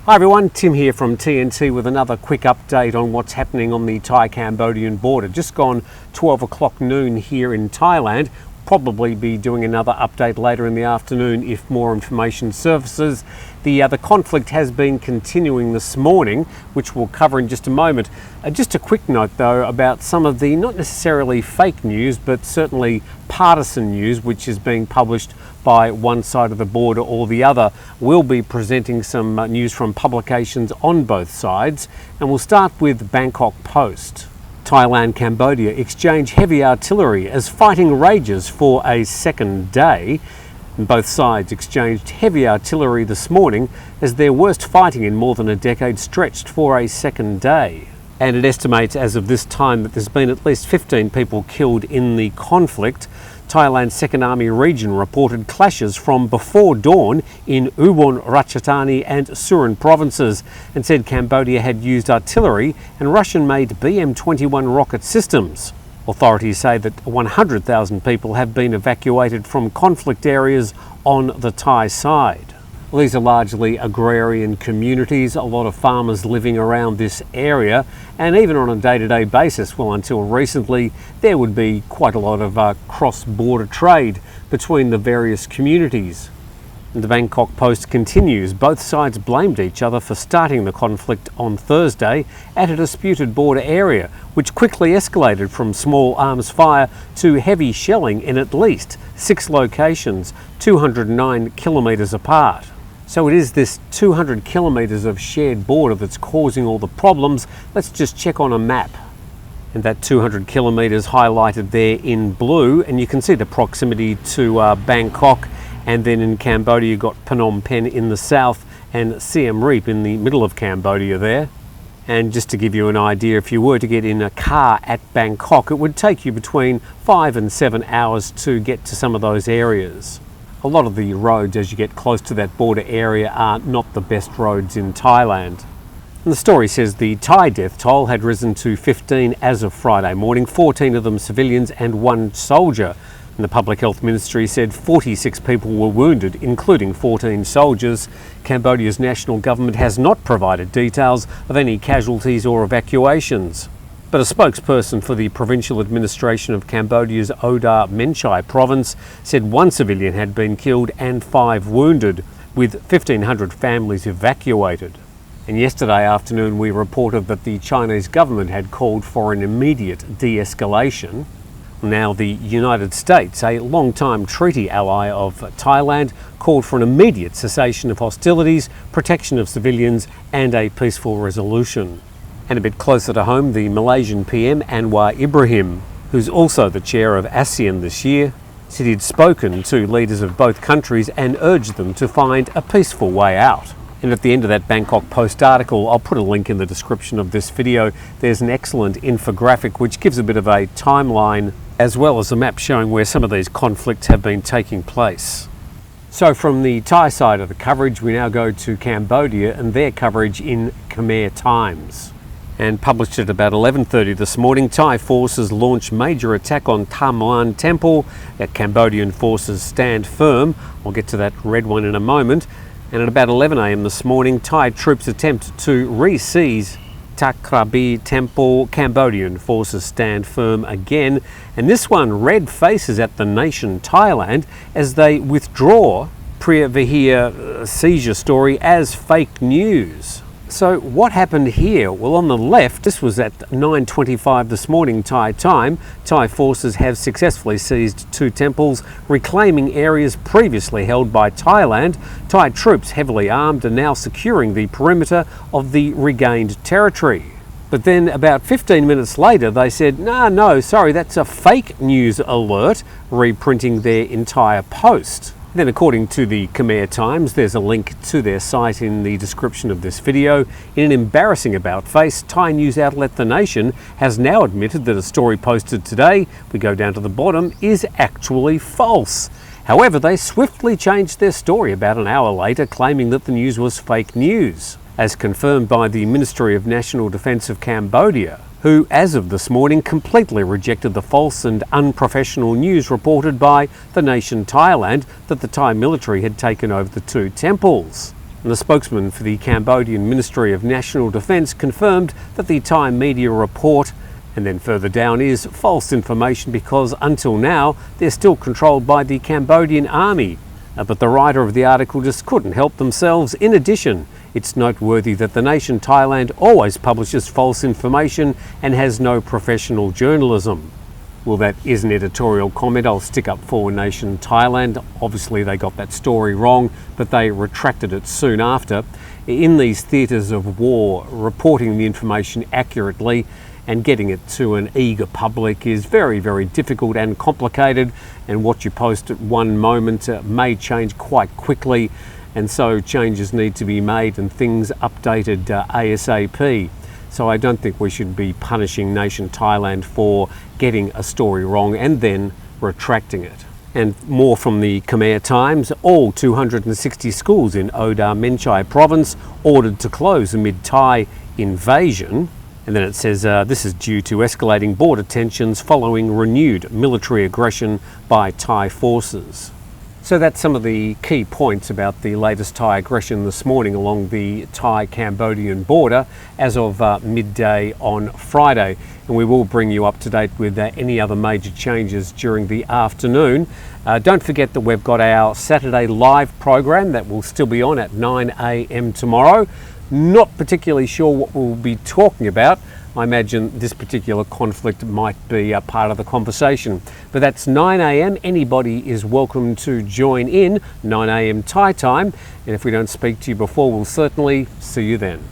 Hi everyone, Tim here from TNT with another quick update on what's happening on the Thai-Cambodian border. Just gone 12 o'clock noon here in Thailand. Probably be doing another update later in the afternoon if more information surfaces. The conflict has been continuing this morning, which we'll cover in just a moment. Just a quick note though about some of the not necessarily fake news but certainly partisan news which is being published by one side of the border or the other. We'll be presenting some news from publications on both sides, and we'll start with Bangkok Post. Thailand-Cambodia exchange heavy artillery as fighting rages for a second day. Both sides exchanged heavy artillery this morning as their worst fighting in more than a decade stretched for a second day. And it estimates as of this time that there's been at least 15 people killed in the conflict. Thailand's Second Army region reported clashes from before dawn in Ubon Ratchathani and Surin provinces and said Cambodia had used artillery and Russian-made BM-21 rocket systems. Authorities say that 100,000 people have been evacuated from conflict areas on the Thai side. These are largely agrarian communities, a lot of farmers living around this area, and even on a day-to-day basis, well, until recently, there would be quite a lot of cross-border trade between the various communities. And the Bangkok Post continues. Both sides blamed each other for starting the conflict on Thursday at a disputed border area, which quickly escalated from small arms fire to heavy shelling in at least 6 locations, 209 kilometres apart. So it is this 200 kilometres of shared border that's causing all the problems. Let's just check on a map. And that 200 kilometres highlighted there in blue, and you can see the proximity to Bangkok, and then in Cambodia you've got Phnom Penh in the south and Siem Reap in the middle of Cambodia there. And just to give you an idea, if you were to get in a car at Bangkok, it would take you between 5 and 7 hours to get to some of those areas. A lot of the roads as you get close to that border area are not the best roads in Thailand. And the story says the Thai death toll had risen to 15 as of Friday morning, 14 of them civilians and 1 soldier. And the Public Health Ministry said 46 people were wounded, including 14 soldiers. Cambodia's national government has not provided details of any casualties or evacuations. But a spokesperson for the provincial administration of Cambodia's Odar Menchai province said 1 civilian had been killed and 5 wounded, with 1,500 families evacuated. And yesterday afternoon we reported that the Chinese government had called for an immediate de-escalation. Now the United States, a long-time treaty ally of Thailand, called for an immediate cessation of hostilities, protection of civilians and a peaceful resolution. And a bit closer to home, the Malaysian PM Anwar Ibrahim, who's also the chair of ASEAN this year, said he'd spoken to leaders of both countries and urged them to find a peaceful way out. And at the end of that Bangkok Post article, I'll put a link in the description of this video, there's an excellent infographic which gives a bit of a timeline as well as a map showing where some of these conflicts have been taking place. So from the Thai side of the coverage, we now go to Cambodia and their coverage in Khmer Times. And published at about 11:30 this morning, Thai forces launch major attack on Tham Luang Temple. That Cambodian forces stand firm. I'll get to that red one in a moment. And at about 11 a.m. this morning, Thai troops attempt to re-seize Tak Krabi Temple. Cambodian forces stand firm again. And this one, red faces at the nation Thailand as they withdraw Priya Vihir seizure story as fake news. So what happened here? Well, on the left, this was at 9:25 this morning Thai time. Thai forces have successfully seized 2 temples, reclaiming areas previously held by Thailand. Thai troops, heavily armed, are now securing the perimeter of the regained territory. But then about 15 minutes later, they said, no, sorry, that's a fake news alert, reprinting their entire post. Then according to the Khmer Times, there's a link to their site in the description of this video. In an embarrassing about-face, Thai news outlet The Nation has now admitted that a story posted today, we go down to the bottom, is actually false. However, they swiftly changed their story about an hour later, claiming that the news was fake news, as confirmed by the Ministry of National Defence of Cambodia, who, as of this morning, completely rejected the false and unprofessional news reported by The Nation Thailand that the Thai military had taken over the 2 temples. And the spokesman for the Cambodian Ministry of National Defence confirmed that the Thai media report, and then further down, is false information because until now they're still controlled by the Cambodian army. But the writer of the article just couldn't help themselves. In addition, it's noteworthy that the nation Thailand always publishes false information and has no professional journalism. Well, that is an editorial comment I'll stick up for nation Thailand. Obviously they got that story wrong, but they retracted it soon after. In these theatres of war, reporting the information accurately and getting it to an eager public is very, very difficult and complicated, and what you post at one moment may change quite quickly, and so changes need to be made and things updated ASAP. So I don't think we should be punishing nation Thailand for getting a story wrong and then retracting it. And more from the Khmer Times: all 260 schools in Oda Menchai province ordered to close amid Thai invasion. And then it says this is due to escalating border tensions following renewed military aggression by Thai forces. So that's some of the key points about the latest Thai aggression this morning along the Thai-Cambodian border as of midday on Friday. And we will bring you up to date with any other major changes during the afternoon. Don't forget that we've got our Saturday live program that will still be on at 9 a.m. tomorrow. Not particularly sure what we'll be talking about. I imagine this particular conflict might be a part of the conversation. But that's 9 a.m. Anybody is welcome to join in, 9 a.m. Thai time. And if we don't speak to you before, we'll certainly see you then.